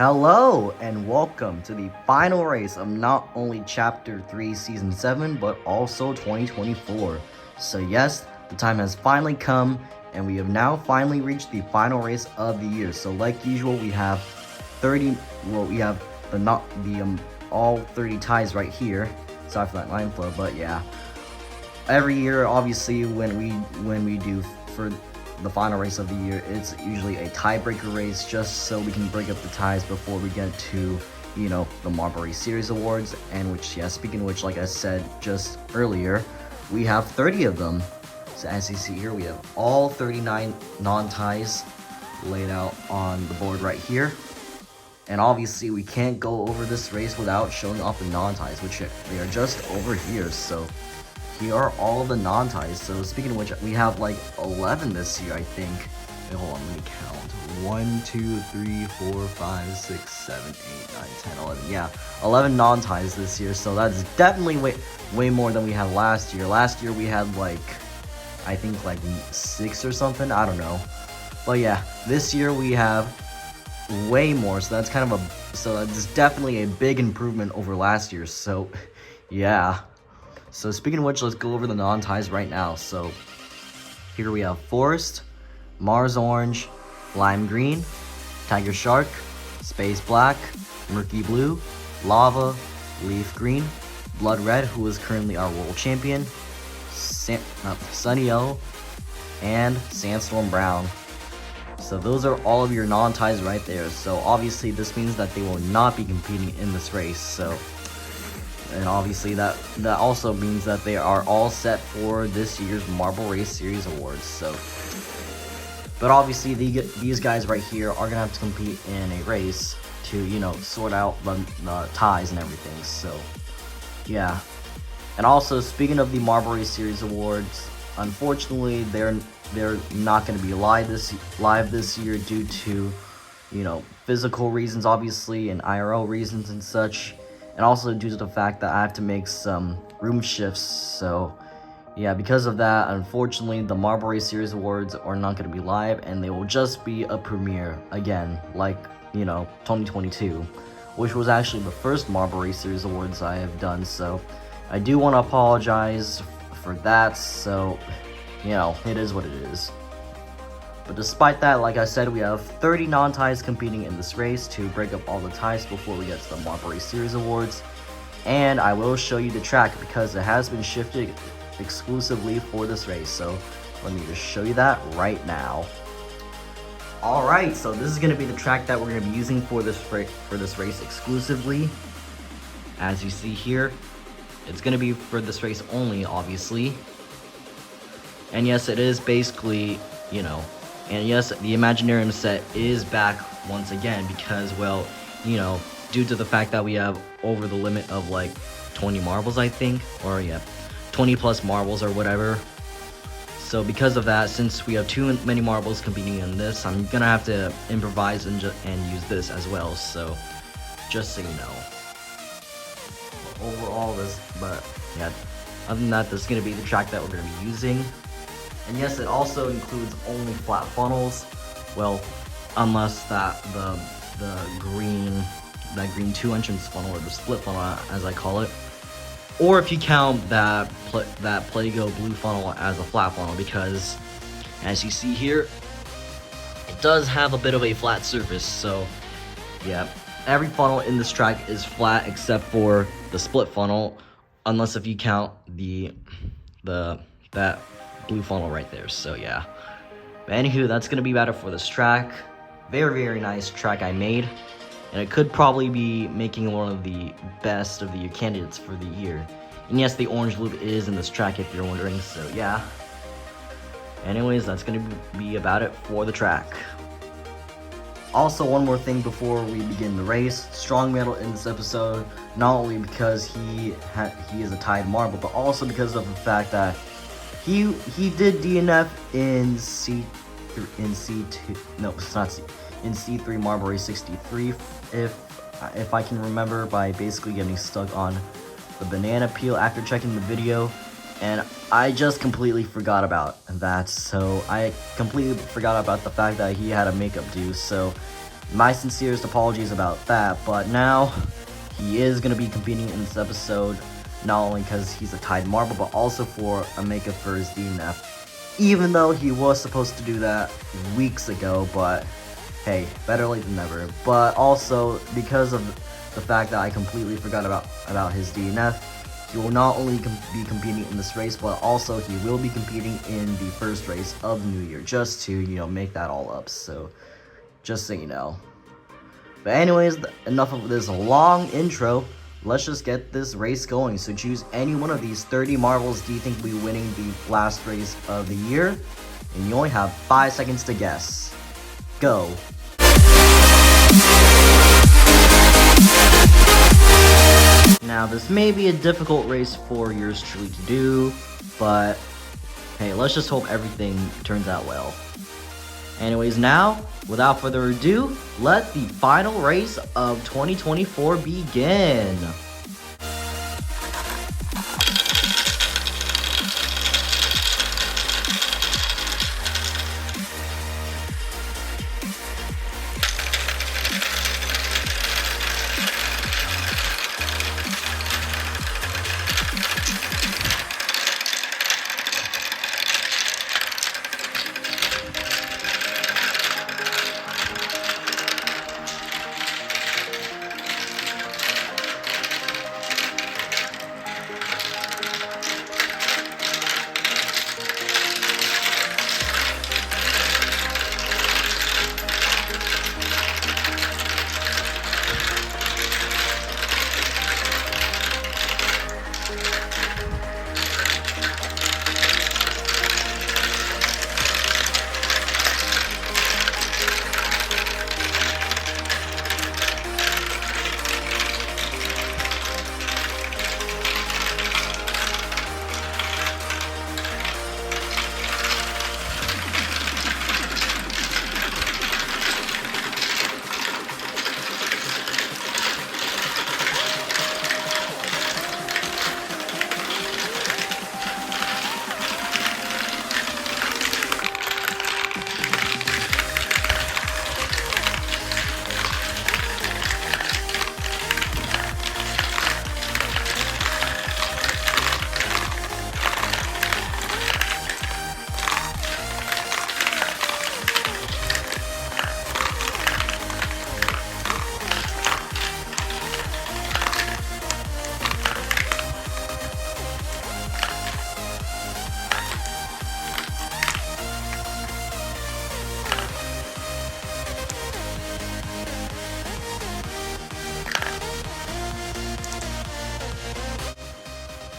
Hello and welcome to the final race of not only Chapter 3 Season 7 but also 2024. So yes, the time has finally come and we have now finally reached the final race of the year. So like usual we have all 30 ties right here. Sorry for that line flow, but yeah. Every year obviously when we do for the final race of the year, it's usually a tiebreaker race just so we can break up the ties before we get to, the Marble Race Series Awards, and which, yeah, speaking of which, like I said just earlier, we have 30 of them. So as you see here, we have all 39 non-ties laid out on the board right here. And obviously we can't go over this race without showing off the non-ties, which they are just over here. So here are all the non-ties. So speaking of which, we have like 11 this year, I think. Wait, hold on, let me count. 1, 2, 3, 4, 5, 6, 7, 8, 9, 10, 11. Yeah, 11 non-ties this year. So that's definitely way more than we had last year. Last year we had I think 6 or something. I don't know. But yeah, this year we have way more. So that's definitely a big improvement over last year. So yeah. So speaking of which, let's go over the non-ties right now. So here we have Forest, Mars Orange, Lime Green, Tiger Shark, Space Black, Murky Blue, Lava, Leaf Green, Blood Red, who is currently our world champion, Sunny Yellow, and Sandstorm Brown. So those are all of your non-ties right there. So obviously this means that they will not be competing in this race. And obviously that also means that they are all set for this year's Marble Race Series Awards. But obviously these guys right here are gonna have to compete in a race to sort out the ties and everything. So yeah. And also speaking of the Marble Race Series Awards, unfortunately they're not going to be live this year due to physical reasons obviously and IRL reasons and such. And also due to the fact that I have to make some room shifts. So yeah, because of that, unfortunately, the Marble Race Series Awards are not going to be live, and they will just be a premiere again, like 2022, which was actually the first Marble Race Series Awards I have done. So I do want to apologize for that. So it is what it is. But despite that, like I said, we have 30 non-ties competing in this race to break up all the ties before we get to the Marble Race Series Awards. And I will show you the track because it has been shifted exclusively for this race. So let me just show you that right now. Alright, so this is going to be the track that we're going to be using for this race exclusively. As you see here, it's going to be for this race only, obviously. And yes, it is basically, and yes, the Imaginarium set is back once again because, well, due to the fact that we have over the limit of 20 marbles, I think, or yeah, 20 plus marbles or whatever. So because of that, since we have too many marbles competing in this, I'm gonna have to improvise and use this as well. So just so you know. Overall, yeah, other than that, this is gonna be the track that we're gonna be using. And yes, it also includes only flat funnels. Well, unless that green 2 entrance funnel, or the split funnel as I call it, or if you count that Play-Go blue funnel as a flat funnel, because as you see here, it does have a bit of a flat surface. So yeah, every funnel in this track is flat except for the split funnel, unless if you count that blue funnel right there. So yeah, but anywho, that's gonna be about it for this track. Very nice track I made, and it could probably be making one of the best of the year candidates for the year. And yes, the orange loop is in this track if you're wondering. So yeah, anyways, that's gonna be about it for the track. Also, one more thing before we begin the race. Strong Metal in this episode, not only because he is a tied marble, but also because of the fact that he did DNF in C3 Marble Race 63, if I can remember, by basically getting stuck on the banana peel after checking the video, and I just completely forgot about that. So I completely forgot about the fact that he had a makeup due. So My sincerest apologies about that, but now he is going to be competing in this episode, not only because he's a tied marble, but also for a makeup for his DNF. Even though he was supposed to do that weeks ago, but hey, better late than never. But also, because of the fact that I completely forgot about his DNF, he will not only be competing in this race, but also he will be competing in the first race of the new year, just to, make that all up. So, just so you know. But anyways, enough of this long intro. Let's just get this race going. So choose any one of these 30 marbles do you think will be winning the last race of the year. And you only have 5 seconds to guess. Go. Now this may be a difficult race for yours truly to do, but hey, let's just hope everything turns out well. Anyways, now, without further ado, let the final race of 2024 begin.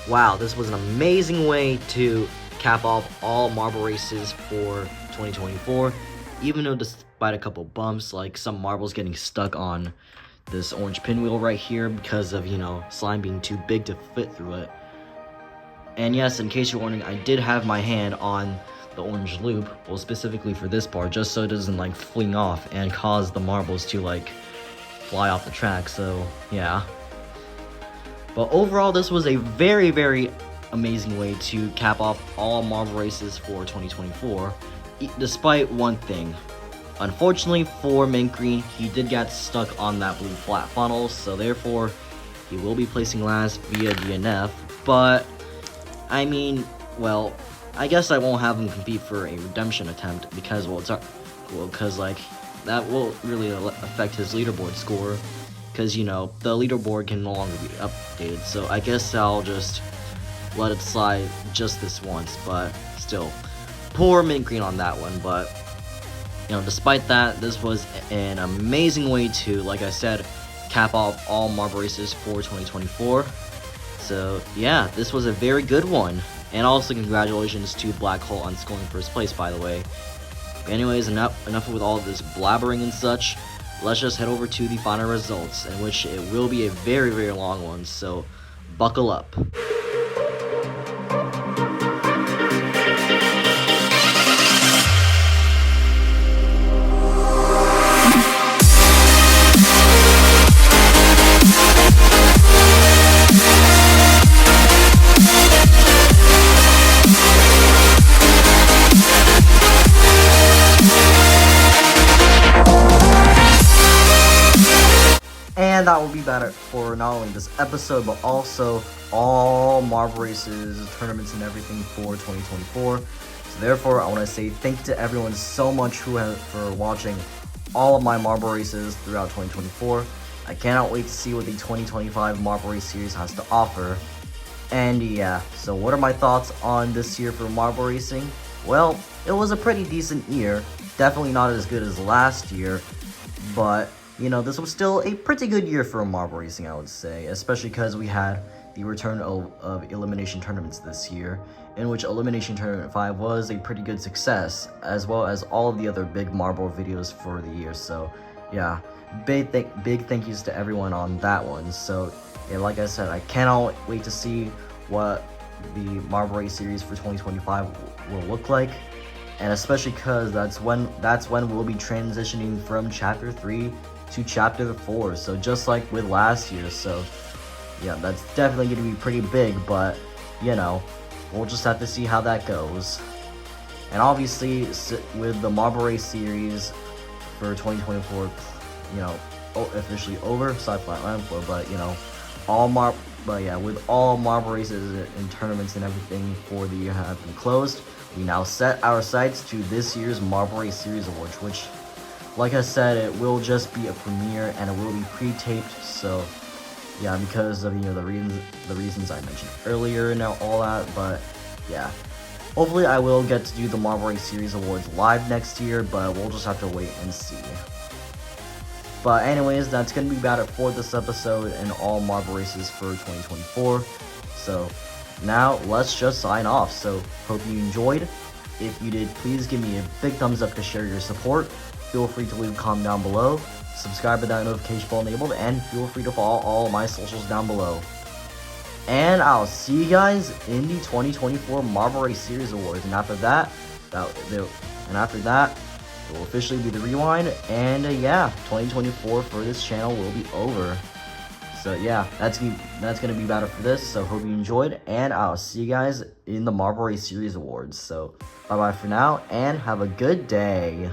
Wow, this was an amazing way to cap off all marble races for 2024. Even though despite a couple bumps, like some marbles getting stuck on this orange pinwheel right here because of, slime being too big to fit through it. And yes, in case you're wondering, I did have my hand on the orange loop, well, specifically for this part, just so it doesn't fling off and cause the marbles to fly off the track. So yeah. But overall, this was a very, very amazing way to cap off all marble races for 2024, despite one thing. Unfortunately for Mint Green, he did get stuck on that blue flat funnel, so therefore, he will be placing last via DNF. But, I mean, well, I guess I won't have him compete for a redemption attempt because, that will really affect his leaderboard score. Because, the leaderboard can no longer be updated, so I guess I'll just let it slide just this once, but still, poor Mint Green on that one. But, despite that, this was an amazing way to, like I said, cap off all marble races for 2024. So, yeah, this was a very good one. And also, congratulations to Black Hole on scoring first place, by the way. Anyways, enough with all of this blabbering and such. Let's just head over to the final results, in which it will be a very, very long one, so buckle up. about it for not only this episode, but also all Marble Races, tournaments, and everything for 2024. So therefore, I want to say thank you to everyone so much for watching all of my Marble Races throughout 2024. I cannot wait to see what the 2025 Marble Race series has to offer. And yeah, so what are my thoughts on this year for Marble Racing? Well, it was a pretty decent year. Definitely not as good as last year, but you know, this was still a pretty good year for Marble Racing, I would say, especially because we had the return of Elimination Tournaments this year, in which Elimination Tournament 5 was a pretty good success, as well as all of the other big Marble videos for the year. So yeah, big thank yous to everyone on that one. So yeah, like I said, I cannot wait to see what the Marble Race series for 2025 will look like, and especially because that's when we'll be transitioning from Chapter 3 to Chapter 4, so just like with last year. So yeah, that's definitely going to be pretty big, but you know, we'll just have to see how that goes. And obviously, with the Marble Race series for 2024, you know, officially over, aside from Land Flow, but you know, with all Marble Races and tournaments and everything for the year have been closed, we now set our sights to this year's Marble Race Series Awards, which, like I said, it will just be a premiere and it will be pre-taped. So yeah, because of, you know, the reasons I mentioned earlier and all that. But yeah, hopefully I will get to do the Marble Race Series Awards live next year, but we'll just have to wait and see. But anyways, that's going to be about it for this episode and all Marble Races for 2024. So now let's just sign off. So hope you enjoyed. If you did, please give me a big thumbs up to share your support. Feel free to leave a comment down below. Subscribe with that notification bell enabled, and feel free to follow all of my socials down below. And I'll see you guys in the 2024 Marble Race Series Awards. And after that, it will officially be the rewind, and yeah, 2024 for this channel will be over. So yeah, that's gonna be about it for this. So hope you enjoyed, and I'll see you guys in the Marble Race Series Awards. So bye bye for now, and have a good day.